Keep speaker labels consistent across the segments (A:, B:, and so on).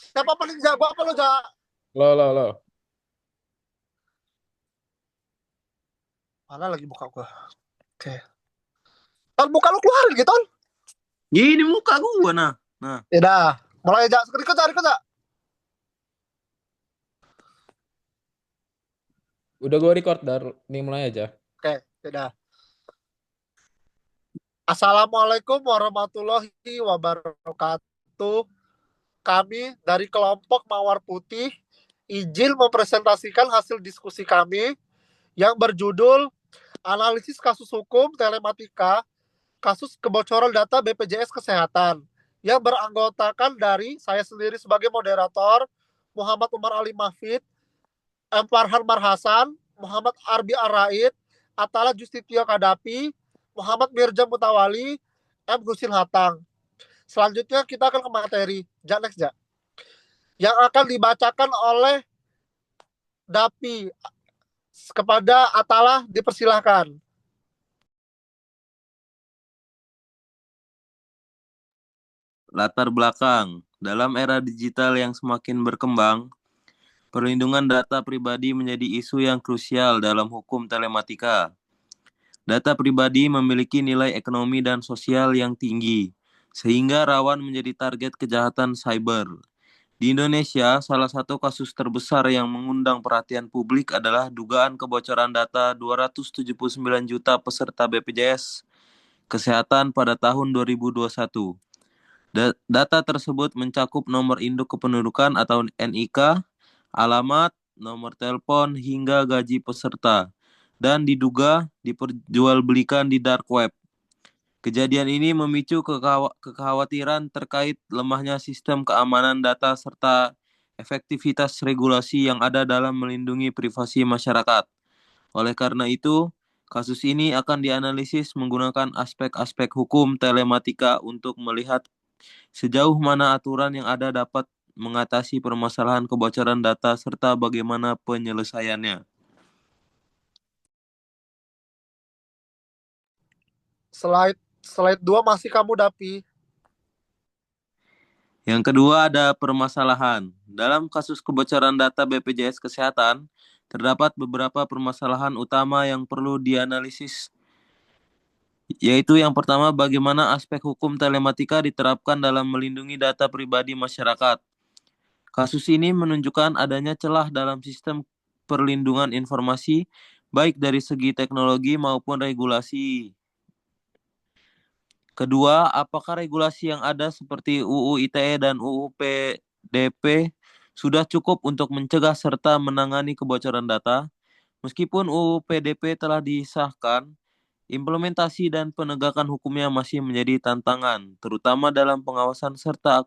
A: Siapa paling jago apa lo, Ja?
B: Lo.
A: Mana lagi buka gua? Oke. Ton, buka lu keluarin gitu, Ton.
C: Gini muka gua nah. Nah,
A: Ya dah. Mulai, Ja. Ikut, Ja.
B: Udah gue record dari nih mulai aja.
A: Oke, ya dah. Assalamualaikum warahmatullahi wabarakatuh. Kami dari kelompok Mawar Putih izin mempresentasikan hasil diskusi kami yang berjudul Analisis Kasus Hukum Telematika Kasus Kebocoran Data BPJS Kesehatan yang beranggotakan dari saya sendiri sebagai moderator, Muhammad Umar Ali Mahfid, M. Farhan Marhasan, Muhammad Arbi Araid, Atala Justitio Kadapi, Muhammad Mirja Mutawali, M. Husin Hatang. Selanjutnya kita akan ke materi. Next, Ja. Yang akan dibacakan oleh Dapi. Kepada Atala dipersilahkan.
C: latar belakang. Dalam era digital yang semakin berkembang, perlindungan data pribadi menjadi isu yang krusial dalam hukum telematika. Data pribadi memiliki nilai ekonomi dan sosial yang tinggi, sehingga rawan menjadi target kejahatan cyber. Di Indonesia, salah satu kasus terbesar yang mengundang perhatian publik adalah dugaan kebocoran data 279 juta peserta BPJS Kesehatan pada tahun 2021. Data tersebut mencakup nomor induk kependudukan atau NIK, alamat, nomor telepon, hingga gaji peserta, dan diduga diperjualbelikan di dark web. Kejadian ini memicu kekhawatiran terkait lemahnya sistem keamanan data serta efektivitas regulasi yang ada dalam melindungi privasi masyarakat. Oleh karena itu, kasus ini akan dianalisis menggunakan aspek-aspek hukum telematika untuk melihat sejauh mana aturan yang ada dapat mengatasi permasalahan kebocoran data serta bagaimana penyelesaiannya.
A: Slide 2 masih kamu, Dapi.
C: Yang kedua ada permasalahan. Dalam kasus kebocoran data BPJS Kesehatan, terdapat beberapa permasalahan utama yang perlu dianalisis, yaitu yang pertama, bagaimana aspek hukum telematika diterapkan dalam melindungi data pribadi masyarakat. Kasus ini menunjukkan adanya celah dalam sistem perlindungan informasi, baik dari segi teknologi maupun regulasi. Kedua, apakah regulasi yang ada seperti UU ITE dan UU PDP sudah cukup untuk mencegah serta menangani kebocoran data? Meskipun UU PDP telah disahkan, implementasi dan penegakan hukumnya masih menjadi tantangan, terutama dalam pengawasan serta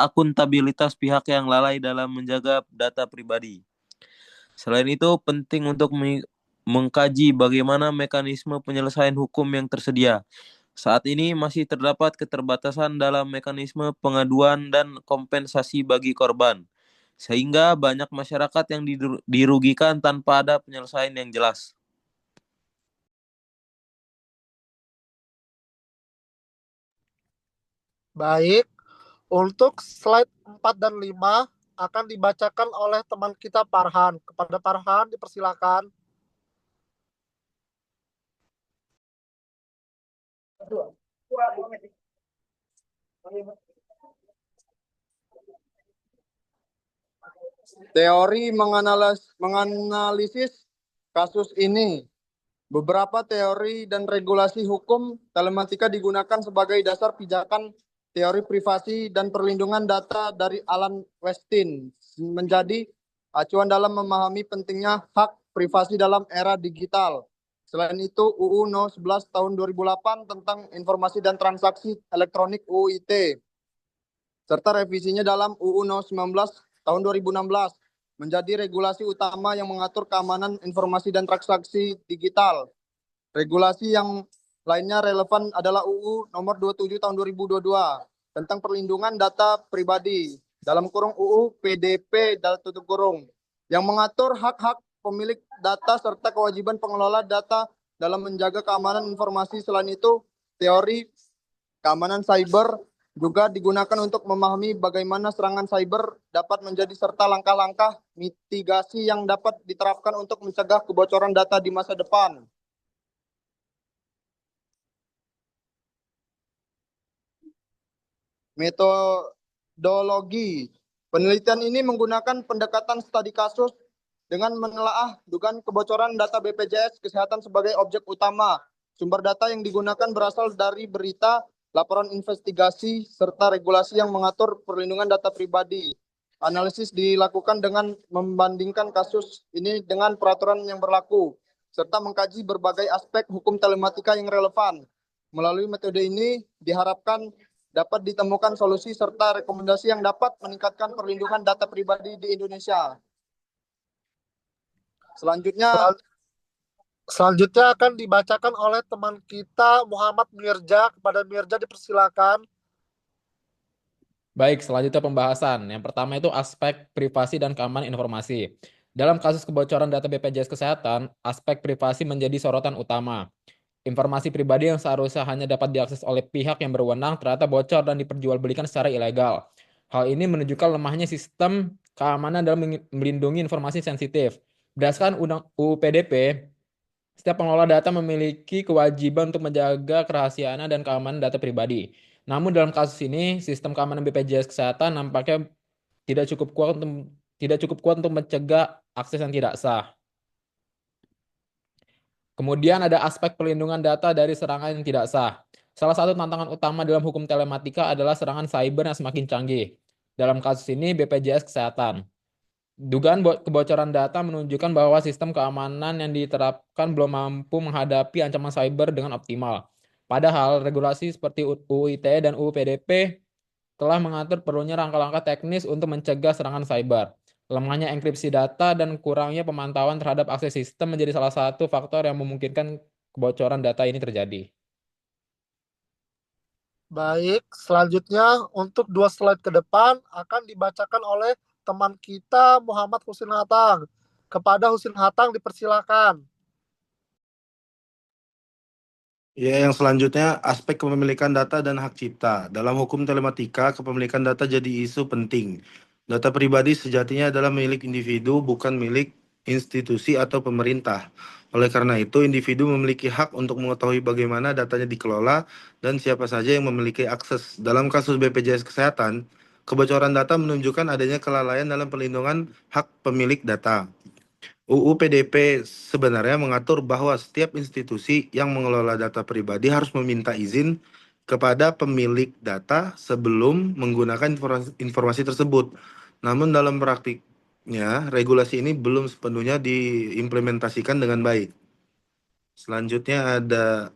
C: akuntabilitas pihak yang lalai dalam menjaga data pribadi. Selain itu, penting untuk mengkaji bagaimana mekanisme penyelesaian hukum yang tersedia. Saat ini masih terdapat keterbatasan dalam mekanisme pengaduan dan kompensasi bagi korban, sehingga banyak masyarakat yang dirugikan tanpa ada penyelesaian yang jelas.
A: Baik, untuk slide 4 dan 5 akan dibacakan oleh teman kita Farhan. Kepada Farhan dipersilakan.
D: Teori menganalisis kasus ini. Beberapa teori dan regulasi hukum telematika digunakan sebagai dasar pijakan teori privasi dan perlindungan data dari Alan Westin menjadi acuan dalam memahami pentingnya hak privasi dalam era digital. Selain itu, UU No. 11 tahun 2008 tentang informasi dan transaksi elektronik UU ITE serta revisinya dalam UU No. 19 tahun 2016 menjadi regulasi utama yang mengatur keamanan informasi dan transaksi digital. Regulasi yang lainnya relevan adalah UU nomor 27 tahun 2022 tentang perlindungan data pribadi dalam kurung UU PDP dalam tutup kurung yang mengatur hak-hak pemilik data serta kewajiban pengelola data dalam menjaga keamanan informasi. Selain itu, teori keamanan cyber Juga digunakan untuk memahami bagaimana serangan cyber dapat menjadi serta langkah-langkah mitigasi yang dapat diterapkan untuk mencegah kebocoran data di masa depan. Metodologi penelitian ini menggunakan pendekatan studi kasus dengan menelaah dugaan kebocoran data BPJS Kesehatan sebagai objek utama. Sumber data yang digunakan berasal dari berita, laporan investigasi, serta regulasi yang mengatur perlindungan data pribadi. Analisis dilakukan dengan membandingkan kasus ini dengan peraturan yang berlaku, serta mengkaji berbagai aspek hukum telematika yang relevan. Melalui metode ini diharapkan dapat ditemukan solusi serta rekomendasi yang dapat meningkatkan perlindungan data pribadi di Indonesia.
A: Selanjutnya akan dibacakan oleh teman kita Muhammad Mirja. Kepada Mirja dipersilakan.
B: Baik, selanjutnya pembahasan. Yang pertama itu aspek privasi dan keamanan informasi. Dalam kasus kebocoran data BPJS Kesehatan, aspek privasi menjadi sorotan utama. Informasi pribadi yang seharusnya hanya dapat diakses oleh pihak yang berwenang ternyata bocor dan diperjualbelikan secara ilegal. Hal ini menunjukkan lemahnya sistem keamanan dalam melindungi informasi sensitif. Berdasarkan UU PDP, setiap pengelola data memiliki kewajiban untuk menjaga kerahasiaan dan keamanan data pribadi. Namun dalam kasus ini, sistem keamanan BPJS Kesehatan nampaknya tidak cukup kuat untuk mencegah akses yang tidak sah. Kemudian ada aspek perlindungan data dari serangan yang tidak sah. Salah satu tantangan utama dalam hukum telematika adalah serangan cyber yang semakin canggih. Dalam kasus ini BPJS Kesehatan. Dugaan kebocoran data menunjukkan bahwa sistem keamanan yang diterapkan belum mampu menghadapi ancaman cyber dengan optimal. Padahal regulasi seperti UU ITE dan UU PDP telah mengatur perlunya langkah-langkah teknis untuk mencegah serangan cyber. Lemahnya enkripsi data dan kurangnya pemantauan terhadap akses sistem menjadi salah satu faktor yang memungkinkan kebocoran data ini terjadi.
A: Baik, selanjutnya untuk 2 slide ke depan akan dibacakan oleh teman kita Muhammad Husin Hatang. Kepada Husin Hatang dipersilakan.
E: Ya, yang selanjutnya aspek kepemilikan data dan hak cipta. Dalam hukum telematika, kepemilikan data jadi isu penting. Data pribadi sejatinya adalah milik individu, bukan milik institusi atau pemerintah. Oleh karena itu, individu memiliki hak untuk mengetahui bagaimana datanya dikelola dan siapa saja yang memiliki akses. Dalam kasus BPJS Kesehatan, kebocoran data menunjukkan adanya kelalaian dalam perlindungan hak pemilik data. UU PDP sebenarnya mengatur bahwa setiap institusi yang mengelola data pribadi harus meminta izin kepada pemilik data sebelum menggunakan informasi tersebut. Namun dalam praktiknya, regulasi ini belum sepenuhnya diimplementasikan dengan baik. Selanjutnya ada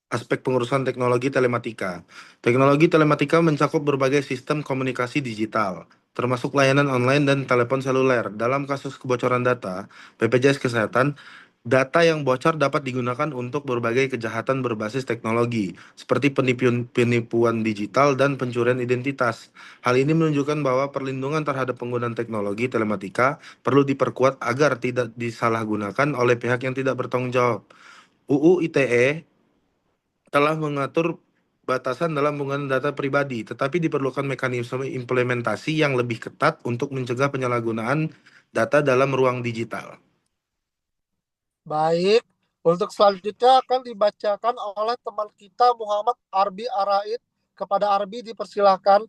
E: aspek pengurusan teknologi telematika. Teknologi telematika mencakup berbagai sistem komunikasi digital, termasuk layanan online dan telepon seluler. Dalam kasus kebocoran data, BPJS Kesehatan, data yang bocor dapat digunakan untuk berbagai kejahatan berbasis teknologi, seperti penipuan digital dan pencurian identitas. Hal ini menunjukkan bahwa perlindungan terhadap penggunaan teknologi telematika perlu diperkuat agar tidak disalahgunakan oleh pihak yang tidak bertanggung jawab. UU ITE telah mengatur batasan dalam penggunaan data pribadi, tetapi diperlukan mekanisme implementasi yang lebih ketat untuk mencegah penyalahgunaan data dalam ruang digital.
A: Baik, untuk selanjutnya akan dibacakan oleh teman kita Muhammad Arbi Araid. Kepada Arbi dipersilakan.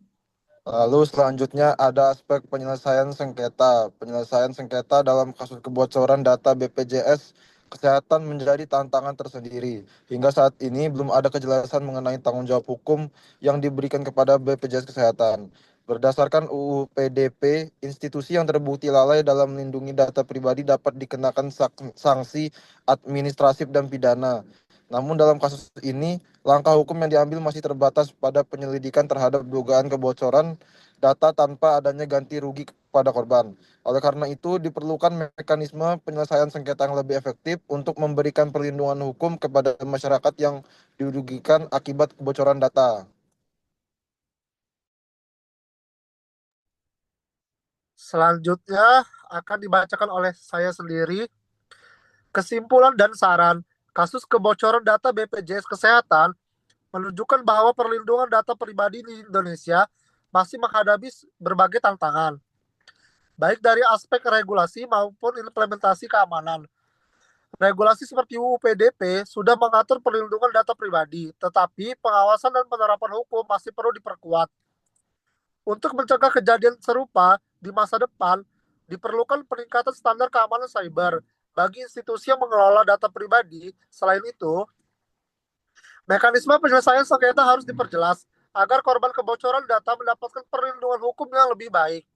F: Lalu selanjutnya ada aspek penyelesaian sengketa. Penyelesaian sengketa dalam kasus kebocoran data BPJS Kesehatan menjadi tantangan tersendiri. Hingga saat ini belum ada kejelasan mengenai tanggung jawab hukum yang diberikan kepada BPJS Kesehatan. Berdasarkan UU PDP, institusi yang terbukti lalai dalam melindungi data pribadi dapat dikenakan sanksi administratif dan pidana. Namun dalam kasus ini, langkah hukum yang diambil masih terbatas pada penyelidikan terhadap dugaan kebocoran data tanpa adanya ganti rugi kepada korban. Oleh karena itu, diperlukan mekanisme penyelesaian sengketa yang lebih efektif untuk memberikan perlindungan hukum kepada masyarakat yang dirugikan akibat kebocoran data.
A: Selanjutnya akan dibacakan oleh saya sendiri. Kesimpulan dan saran, kasus kebocoran data BPJS Kesehatan menunjukkan bahwa perlindungan data pribadi di Indonesia masih menghadapi berbagai tantangan, baik dari aspek regulasi maupun implementasi keamanan. Regulasi seperti UU PDP sudah mengatur perlindungan data pribadi, tetapi pengawasan dan penerapan hukum masih perlu diperkuat. Untuk mencegah kejadian serupa di masa depan, diperlukan peningkatan standar keamanan cyber bagi institusi yang mengelola data pribadi. Selain itu, mekanisme penyelesaian sengketa harus diperjelas agar korban kebocoran data mendapatkan perlindungan hukum yang lebih baik.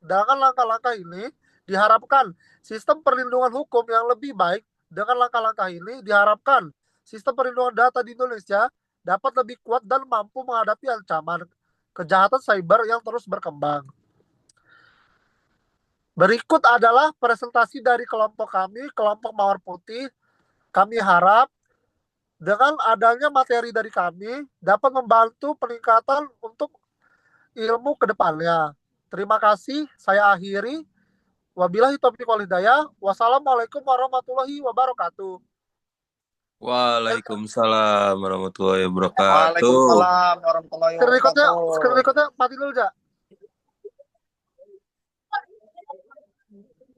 A: Dengan langkah-langkah ini, diharapkan sistem perlindungan hukum yang lebih baik. Dengan langkah-langkah ini, diharapkan sistem perlindungan data di Indonesia dapat lebih kuat dan mampu menghadapi ancaman kejahatan cyber yang terus berkembang. Berikut adalah presentasi dari kelompok kami, kelompok Mawar Putih. Kami harap dengan adanya materi dari kami dapat membantu peningkatan untuk ilmu ke depannya. Terima kasih, saya akhiri. Wabillahi taufiq wal hidayah. Wassalamualaikum warahmatullahi wabarakatuh.
C: Waalaikumsalam warahmatullahi wabarakatuh.
D: Waalaikumsalam warahmatullahi
A: Screen
D: wabarakatuh.
A: recordnya mati dulu, Jak.